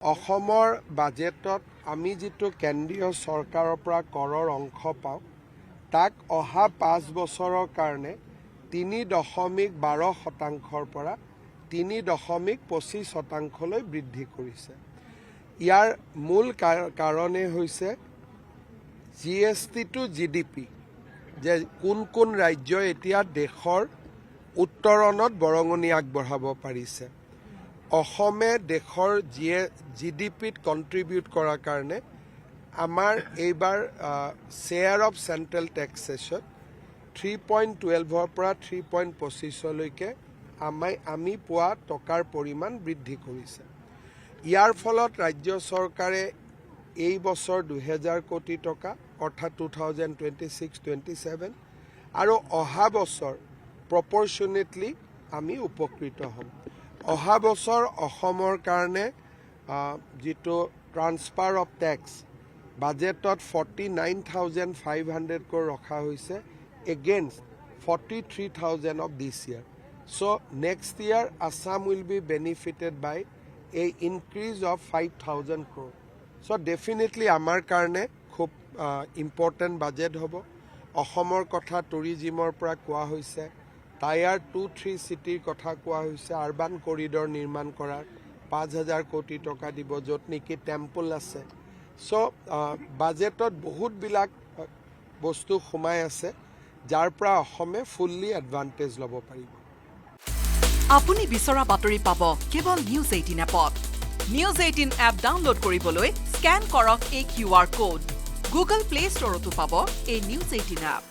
অসমৰ বাজেটত আমি যিটো কেন্দ্ৰীয় চৰকাৰৰ পৰা কৰৰ অংশ পাওঁ তাক অহা 5 বছৰৰ কাৰণে 3.12% পৰা 3.25% বৃদ্ধি কৰিছে। ইয়াৰ মূল কাৰণে হৈছে GST টু GDP, যে কোন ৰাজ্যই এতিয়া দেশৰ উত্তৰণত বৰঙণি আগবঢ়াব পাৰিছে। অসমে দেশৰ GDPত কণ্ট্ৰিবিউট কৰাৰ কাৰণে আমাৰ এইবাৰ শ্বেয়াৰ অফ চেণ্ট্ৰেল টেক্সেছত 3.12 পৰা 3.25লৈকে আমি পোৱা টকাৰ পৰিমাণ বৃদ্ধি কৰিছে। ইয়াৰ ফলত ৰাজ্য চৰকাৰে এই বছৰ 2000 কোটি টকা অৰ্থাৎ 2026-27 আৰু অহা বছৰ প্ৰপৰ্চনেটলি আমি উপকৃত হ'ম। অহা বছৰ অসমৰ কাৰণে যিটো ট্ৰান্সফাৰ অফ টেক্স বাজেটত 49,500 crore ৰখা হৈছে against 43,000 of this year. So' next year Assam will be benefited by a increase of 5,000 crore। So' definitely আমাৰ কাৰণে খুব ইম্পৰ্টেণ্ট বাজেট হ'ব। অসমৰ কথা টুৰিজিমৰ পৰা কোৱা হৈছে, টায়াৰ 2-3 চিটিৰ কথা কোৱা হৈছে, আৰবান কৰিডৰ নিৰ্মাণ কৰাৰ 5,000 কোটি টকা দিব, য'ত নেকি টেম্পল আছে। চ' বাজেটত বহুতবিলাক বস্তু সোমাই আছে, যাৰ পৰা অসমে ফুল্লি এডভান্টেজ ল'ব পাৰিব। আপুনি বিচৰা বাতৰি পাব কেৱল নিউজ 18 এপত। নিউজ 18 এপ ডাউনলোড কৰিবলৈ স্কেন কৰক এই QR কোড। গুগল প্লে ষ্টৰতো পাব এই নিউজ 18 এপ।